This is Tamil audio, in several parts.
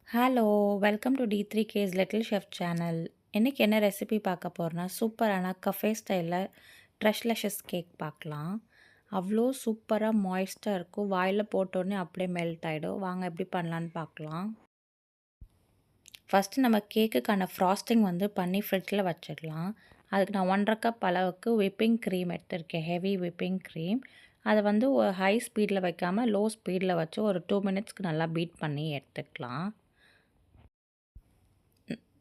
Hello! Welcome to D3K's little chef channel. இன்னைக்கு என்ன ரெசிபி பார்க்க போறோம்னா, சூப்பரான கஃபே ஸ்டைல்ல ட்ரெஷ்லெஷஸ் கேக் பார்க்கலாம். அவ்ளோ சூப்பரா மாய்ஸ்ட்டா இருக்கும். வாயில போட்டோனே அப்படியே மெல்ட் ஆயிடும். வாங்க எப்படி பண்ணலான்னு பார்க்கலாம். ஃபஸ்ட்டு நம்ம கேக்குக்கான ஃப்ராஸ்டிங் பண்ணி ஃப்ரிட்ஜில் வச்சிடலாம். அதுக்கு நான் 1 1/2 கப் அளவுக்கு விப்பிங் க்ரீம் எடுத்திருக்கேன். Heavy whipping cream. அதை ஒரு ஹை ஸ்பீடில் வைக்காம லோ ஸ்பீடில் வச்சு ஒரு 2 மினிட்ஸ்க்கு நல்லா பீட் பண்ணி எடுத்துக்கலாம்.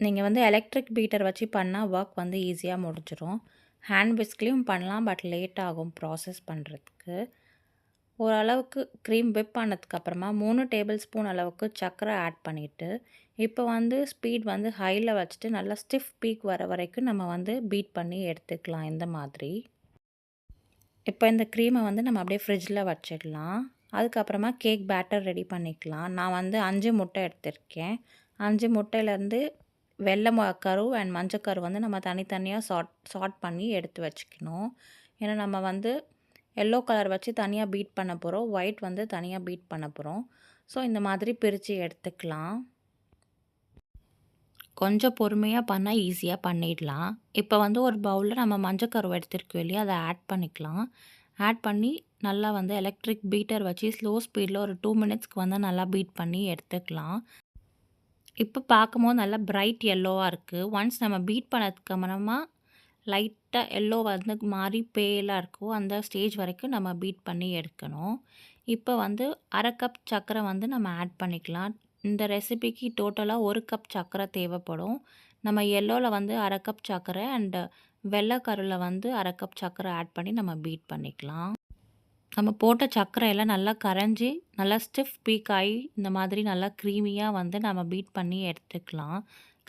நீங்கள் எலக்ட்ரிக் பீட்டர் வச்சு பண்ணால் ஒர்க் ஈஸியாக முடிஞ்சிடும். ஹேண்ட் விஸ்க்லேயும் பண்ணலாம், பட் லேட் ஆகும் ப்ராசஸ் பண்ணுறதுக்கு. ஓரளவுக்கு க்ரீம் விப் ஆனதுக்கப்புறமா 3 டேபிள் ஸ்பூன் அளவுக்கு சர்க்கரை ஆட் பண்ணிவிட்டு, இப்போ ஸ்பீட் ஹையில் வச்சுட்டு நல்லா ஸ்டிஃப் பீக் வர வரைக்கும் நம்ம பீட் பண்ணி எடுத்துக்கலாம் இந்த மாதிரி. இப்போ இந்த க்ரீமை நம்ம அப்படியே ஃப்ரிட்ஜில் வச்சிடலாம். அதுக்கப்புறமா கேக் பேட்டர் ரெடி பண்ணிக்கலாம். நான் 5 முட்டை எடுத்திருக்கேன். 5 முட்டையிலேருந்து வெள்ளை கரு அண்ட் மஞ்சக்கரு நம்ம தனித்தனியாக சார்ட் பண்ணி எடுத்து வச்சுக்கணும். ஏன்னா நம்ம எல்லோ கலர் வச்சு தனியாக பீட் பண்ண போகிறோம், ஒயிட் தனியாக பீட் பண்ண போகிறோம். ஸோ இந்த மாதிரி பிரித்து எடுத்துக்கலாம். கொஞ்சம் பொறுமையாக பண்ணால் ஈஸியாக பண்ணிடலாம். இப்போ ஒரு பவுலில் நம்ம மஞ்சக்கரு எடுத்துருக்கோம் இல்லையா, அதை ஆட் பண்ணிக்கலாம். ஆட் பண்ணி நல்லா எலக்ட்ரிக் பீட்டர் வச்சு ஸ்லோ ஸ்பீடில் ஒரு 2 மினிட்ஸ்க்கு நல்லா பீட் பண்ணி எடுத்துக்கலாம். இப்போ பார்க்கும்போது நல்லா பிரைட் எல்லோவாக இருக்குது. ஒன்ஸ் நம்ம பீட் பண்ணதுக்கப்புறமா லைட்டாக எல்லோ மாறி பேலாக இருக்கும். அந்த ஸ்டேஜ் வரைக்கும் நம்ம பீட் பண்ணி எடுக்கணும். இப்போ 1/2 கப் சர்க்கரை நம்ம ஆட் பண்ணிக்கலாம். இந்த ரெசிபிக்கு டோட்டலாக 1 கப் சர்க்கரை தேவைப்படும். நம்ம எல்லோவில் 1/2 கப் சர்க்கரை அண்ட் வெள்ளைக்கருவில் 1/2 கப் சர்க்கரை ஆட் பண்ணி நம்ம பீட் பண்ணிக்கலாம். நம்ம போட்ட சர்க்கரையெல்லாம் நல்லா கரைஞ்சி நல்லா ஸ்டிஃப் பீக் ஆகி இந்த மாதிரி நல்லா க்ரீமியாக நம்ம பீட் பண்ணி எடுத்துக்கலாம்.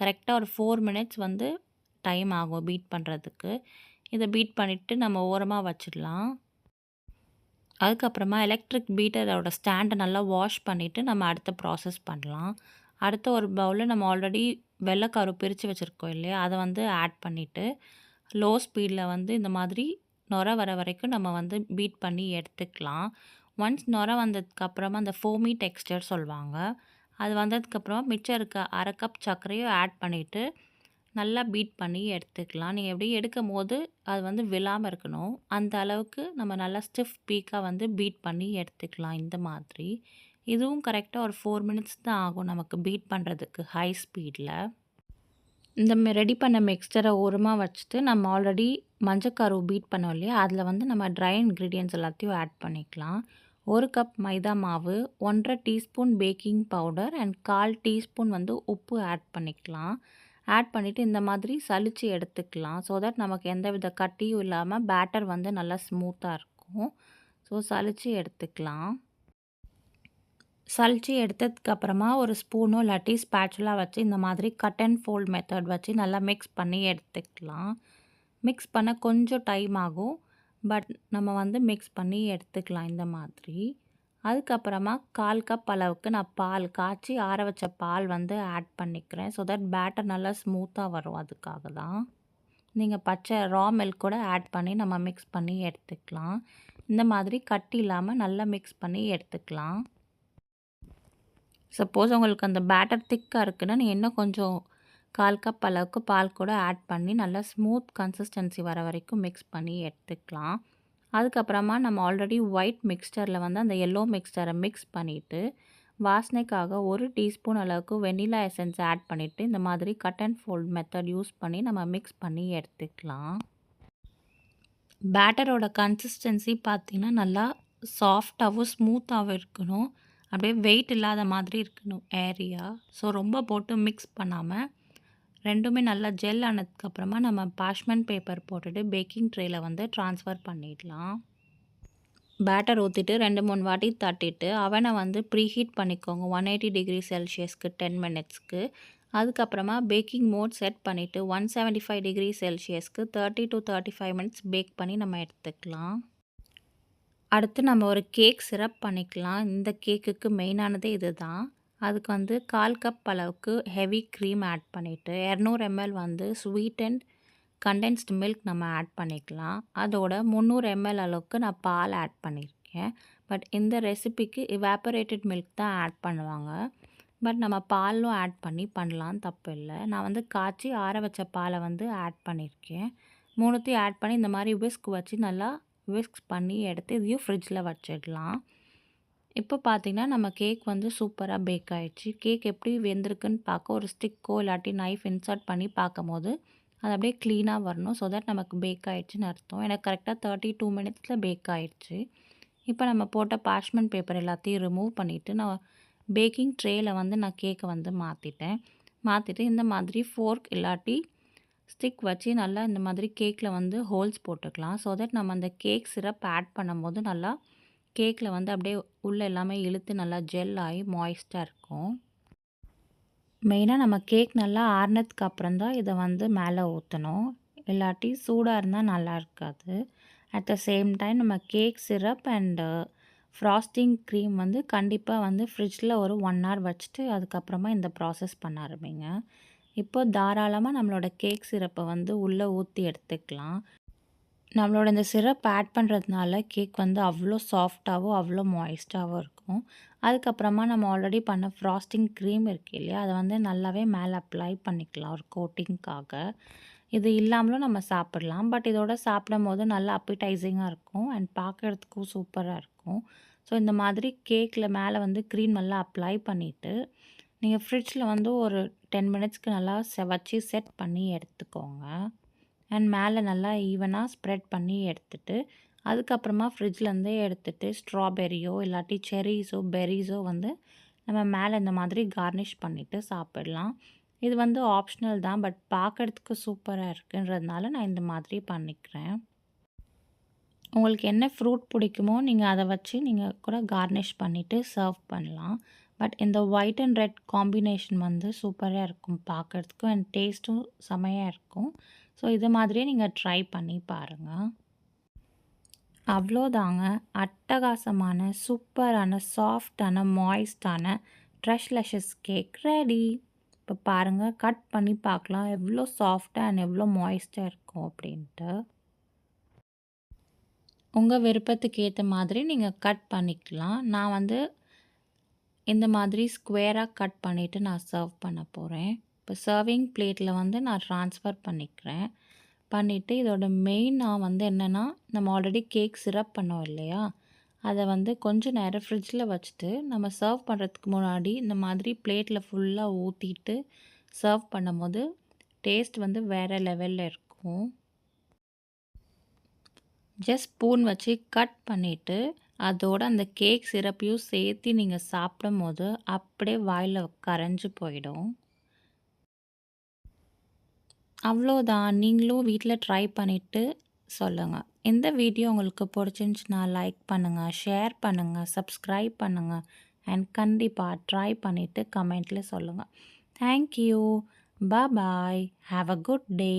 கரெக்டாக ஒரு 4 மினிட்ஸ் டைம் ஆகும் பீட் பண்ணுறதுக்கு. இதை பீட் பண்ணிவிட்டு நம்ம ஓரமாக வச்சிடலாம். அதுக்கப்புறமா எலக்ட்ரிக் பீட்டரோட ஸ்டாண்டை நல்லா வாஷ் பண்ணிவிட்டு நம்ம அடுத்த ப்ராசஸ் பண்ணலாம். அடுத்த ஒரு பவுலில் நம்ம ஆல்ரெடி வெள்ளைக்கரு பிரித்து வச்சுருக்கோம் இல்லையா, அதை ஆட் பண்ணிவிட்டு லோ ஸ்பீடில் இந்த மாதிரி நுரை வர வரைக்கும் நம்ம பீட் பண்ணி எடுத்துக்கலாம். ஒன்ஸ் நுரை வந்ததுக்கப்புறமா அந்த ஃபோமி டெக்ஸ்டர் சொல்லுவாங்க, அது வந்ததுக்கப்புறமா மிச்சம் இருக்க 1/2 கப் சர்க்கரையும் ஆட் பண்ணிவிட்டு நல்லா பீட் பண்ணி எடுத்துக்கலாம். நீங்கள் எப்படி எடுக்கும் போது அது விழாமல் இருக்கணும். அந்த அளவுக்கு நம்ம நல்லா ஸ்டிஃப் பீக்காக பீட் பண்ணி எடுத்துக்கலாம் இந்த மாதிரி. இதுவும் கரெக்டாக ஒரு 4 மினிட்ஸ் தான் ஆகும் நமக்கு பீட் பண்ணுறதுக்கு ஹை ஸ்பீடில். இந்த ரெடி பண்ண மிக்ஸ்சரை ஓரமாக வச்சுட்டு நம்ம ஆல்ரெடி மஞ்சக்கரு பீட் பண்ணோம் இல்லையா, அதில் நம்ம ட்ரை இன்க்ரீடியன்ட்ஸ் எல்லாத்தையும் ஆட் பண்ணிக்கலாம். 1 கப் மைதா மாவு, 1 1/2 teaspoon baking powder and 1/4 teaspoon உப்பு ஆட் பண்ணிக்கலாம். ஆட் பண்ணிவிட்டு இந்த மாதிரி சலிச்சு எடுத்துக்கலாம். ஸோ தட் நமக்கு எந்த வித கட்டியும் இல்லாமல் பேட்டர் நல்லா ஸ்மூத்தாக இருக்கும். ஸோ சலிச்சு எடுத்துக்கலாம். சலிச்சு எடுத்ததுக்கப்புறமா ஒரு ஸ்பூனோ இல்லாட்டி ஸ்பேச்சுலா வச்சு இந்த மாதிரி கட் அண்ட் ஃபோல்ட் மெத்தட் வச்சு நல்லா மிக்ஸ் பண்ணி எடுத்துக்கலாம். மிக்ஸ் பண்ண கொஞ்சம் டைம் ஆகும், பட் நம்ம மிக்ஸ் பண்ணி எடுத்துக்கலாம் இந்த மாதிரி. அதுக்கப்புறமா 1/4 கப் அளவுக்கு நான் பால் காய்ச்சி ஆற வச்ச பால் ஆட் பண்ணிக்கிறேன். ஸோ தட் பேட்டர் நல்லா ஸ்மூத்தாக வரும், அதுக்காக தான். நீங்கள் பச்சை ரா மில்க் கூட ஆட் பண்ணி நம்ம மிக்ஸ் பண்ணி எடுத்துக்கலாம். இந்த மாதிரி கட்டி இல்லாமல் நல்லா மிக்ஸ் பண்ணி எடுத்துக்கலாம். சப்போஸ் உங்களுக்கு அந்த பேட்டர் திக்காக இருக்குன்னா நீங்கள் இன்னும் கொஞ்சம் 1/4 கப் அளவுக்கு பால் கூட ஆட் பண்ணி நல்லா ஸ்மூத் கன்சிஸ்டன்சி வர வரைக்கும் மிக்ஸ் பண்ணி எடுத்துக்கலாம். அதுக்கப்புறமா நம்ம ஆல்ரெடி ஒயிட் மிக்ஸ்சரில் அந்த எல்லோ மிக்ஸ்சரை மிக்ஸ் பண்ணிவிட்டு வாசனைக்காக 1 டீஸ்பூன் அளவுக்கு வெனிலா எசன்ஸ் ஆட் பண்ணிவிட்டு இந்த மாதிரி cut and fold method use பண்ணி நம்ம மிக்ஸ் பண்ணி எடுத்துக்கலாம். பேட்டரோட கன்சிஸ்டன்சி பார்த்திங்கன்னா நல்லா சாஃப்டாகவும் ஸ்மூத்தாகவும் இருக்கணும். அப்படியே வெயிட் இல்லாத மாதிரி இருக்கணும் ஏரியா. ஸோ ரொம்ப போட்டு மிக்ஸ் பண்ணாமல் ரெண்டுமே நல்லா ஜெல் ஆனதுக்கப்புறமா நம்ம பார்ச்மெண்ட் பேப்பர் போட்டுட்டு பேக்கிங் ட்ரேயில் ட்ரான்ஸ்ஃபர் பண்ணிடலாம். பேட்டர் ஊற்றிட்டு 2-3 வாட்டி தட்டிட்டு அவனை ப்ரீஹீட் பண்ணிக்கோங்க 180 டிகிரி செல்சியஸ்க்கு 10 மினிட்ஸ்க்கு. அதுக்கப்புறமா பேக்கிங் மோட் செட் பண்ணிவிட்டு 175 டிகிரி செல்சியஸ்க்கு 30 to 35 மினிட்ஸ் பேக் பண்ணி நம்ம எடுத்துக்கலாம். அடுத்து நம்ம ஒரு கேக் சிரப் பண்ணிக்கலாம். இந்த கேக்குக்கு மெயினானதே இது தான். அதுக்கு 1/4 கப் அளவுக்கு ஹெவி க்ரீம் ஆட் பண்ணிவிட்டு 200 ml sweet and condensed milk நம்ம ஆட் பண்ணிக்கலாம். அதோட 300 ml அளவுக்கு நான் பால் ஆட் பண்ணியிருக்கேன். பட் இந்த ரெசிபிக்கு இவாப்பரேட்டட் மில்க் தான் ஆட் பண்ணுவாங்க. பட் நம்ம பாலும் ஆட் பண்ணி பண்ணலாம், தப்பு இல்ல. நான் வந்து காய்ச்சி ஆற வச்ச பால வந்து ஆட் பண்ணியிருக்கேன். 3த்தையும் ஆட் பண்ணி இந்த மாரி விஸ்க் வச்சு நல்லா விஸ்க் பண்ணி எடுத்து இதையும் ஃப்ரிட்ஜில வச்சிடலாம். இப்போ பார்த்தீங்கன்னா, நம்ம கேக் வந்து சூப்பரா பேக் ஆயிடுச்சு. கேக் எப்படி வெந்திருக்குன்னு பார்க்க ஒரு ஸ்டிக்கோ இல்லாட்டி நைஃப் இன்சர்ட் பண்ணி பார்க்கும்போது, அது அப்படியே க்ளீனா வரணும். ஸோ தட் நமக்கு பேக் ஆயிடுச்சுன்னு அர்த்தம். எனக்கு கரெக்ட்டா 32 மினிட்ஸ்ல பேக் ஆயிடுச்சு. இப்போ நம்ம போட்ட பார்ச்மென்ட் பேப்பர் எல்லாத்தையும் ரிமூவ் பண்ணிவிட்டு, நான் பேக்கிங் ட்ரேல வந்து நான் கேக்க வந்து மாத்திட்டேன். மாத்திட்டு இந்த மாதிரி ஃபோர்க் இல்லாட்டி ஸ்டிக் வச்சு நல்லா இந்த மாதிரி கேக்கில் வந்து ஹோல்ஸ் போட்டுக்கலாம். ஸோ தட் நம்ம அந்த கேக் சிரப் ஆட் பண்ணும்போது நல்லா கேக்கில் வந்து அப்படியே உள்ளே எல்லாமே இழுத்து நல்லா ஜெல் ஆகி மாய்ஸ்ட்டாக இருக்கும். மெயினாக நம்ம கேக் நல்லா ஆறுனதுக்கு அப்புறம் தான் இதை வந்து மேலே ஊற்றணும். இல்லாட்டி சூடாக இருந்தால் நல்லா இருக்காது. அட் த சேம் டைம் நம்ம cake syrup and frosting cream வந்து கண்டிப்பாக வந்து ஃப்ரிட்ஜில் ஒரு 1 ஹவர் வச்சுட்டு அதுக்கப்புறமா இந்த ப்ராசஸ் பண்ண ஆரம்பிங்க. இப்போ தாராளமாக நம்மளோட கேக் சிரப்பை வந்து உள்ளே ஊற்றி எடுத்துக்கலாம். நம்மளோட இந்த சிரப் ஆட் பண்ணுறதுனால கேக் வந்து அவ்வளோ சாஃப்டாகவும் அவ்வளோ மாய்ஸ்டாகவும் இருக்கும். அதுக்கப்புறமா நம்ம ஆல்ரெடி பண்ண ஃப்ராஸ்டிங் க்ரீம் இருக்கு இல்லையா, அதை வந்து நல்லாவே மேலே அப்ளை பண்ணிக்கலாம் ஒரு கோட்டிங்க்காக. இது இல்லாமலும் நம்ம சாப்பிடலாம். பட் இதோட சாப்பிடும்போது நல்லா அப்படைசிங்காக இருக்கும் அண்ட் பார்க்குறதுக்கும் சூப்பராக இருக்கும். ஸோ இந்த மாதிரி கேக்கில் மேலே வந்து க்ரீம் நல்லா அப்ளை பண்ணிவிட்டு நீங்கள் ஃப்ரிட்ஜில் வந்து ஒரு 10 மினிட்ஸ்க்கு நல்லா வச்சு செட் பண்ணி எடுத்துக்கோங்க. அண்ட் மேலே நல்லா ஈவனாக ஸ்ப்ரெட் பண்ணி எடுத்துட்டு, அதுக்கப்புறமா ஃப்ரிட்ஜ்லேருந்தே எடுத்துட்டு ஸ்ட்ராபெர்ரியோ இல்லாட்டி செர்ரீஸோ, பெர்ரீஸோ வந்து நம்ம மேலே இந்த மாதிரி கார்னிஷ் பண்ணிவிட்டு சாப்பிடலாம். இது வந்து ஆப்ஷனல் தான். பட் பார்க்குறதுக்கு சூப்பராக இருக்குன்றதுனால நான் இந்த மாதிரி பண்ணிக்கிறேன். உங்களுக்கு என்ன ஃப்ரூட் பிடிக்குமோ நீங்கள் அதை வச்சு நீங்கள் கூட கார்னிஷ் பண்ணிவிட்டு சர்வ் பண்ணலாம். பட் இந்த ஒயிட் அண்ட் ரெட் காம்பினேஷன் வந்து சூப்பராக இருக்கும் பார்க்குறதுக்கும் அண்ட் டேஸ்ட்டும் செமையாக இருக்கும். ஸோ இது மாதிரியே நீங்கள் ட்ரை பண்ணி பாருங்கள். அவ்வளோதாங்க, அட்டகாசமான சூப்பரான சாஃப்டான மாய்ஸ்டான ட்ரெஷ்லெஷஸ் கேக் ரெடி. இப்போ பாருங்கள், கட் பண்ணி பார்க்கலாம் எவ்வளோ சாஃப்டாக அண்ட் எவ்வளோ மாய்ஸ்டாக இருக்கும் அப்படின்ட்டு. உங்கள் விருப்பத்துக்கு ஏற்ற மாதிரி நீங்கள் கட் பண்ணிக்கலாம். நான் வந்து இந்த மாதிரி ஸ்கொயராக கட் பண்ணிவிட்டு நான் சர்வ் பண்ண போகிறேன். இப்போ சர்விங் பிளேட்டில் வந்து நான் ட்ரான்ஸ்ஃபர் பண்ணிக்கிறேன். பண்ணிவிட்டு இதோட மெயினாக வந்து என்னென்னா, நம்ம ஆல்ரெடி கேக் சிரப் பண்ணோம் இல்லையா, அதை வந்து கொஞ்சம் நேரம் ஃப்ரிட்ஜில் வச்சுட்டு நம்ம சர்வ் பண்ணுறதுக்கு முன்னாடி இந்த மாதிரி பிளேட்டில் ஃபுல்லாக ஊற்றிட்டு சர்வ் பண்ணும்போது டேஸ்ட் வந்து வேறு லெவலில் இருக்கும். ஜஸ்ட் ஸ்பூன் வச்சு கட் பண்ணிவிட்டு அதோட அந்த கேக் சிரப்பையும் சேர்த்து நீங்கள் சாப்பிடும்போது அப்படியே வாயில் கரைஞ்சி போயிடும். அவ்வளோதான், நீங்களும் வீட்டில் ட்ரை பண்ணிவிட்டு சொல்லுங்கள். இந்த வீடியோ உங்களுக்கு பிடிச்சிருந்துச்சுன்னா லைக் பண்ணுங்கள், ஷேர் பண்ணுங்கள், சப்ஸ்கிரைப் பண்ணுங்கள் அண்ட் கண்டிப்பாக ட்ரை பண்ணிவிட்டு கமெண்ட்டில் சொல்லுங்கள். Thank you. Bye. Have a good day.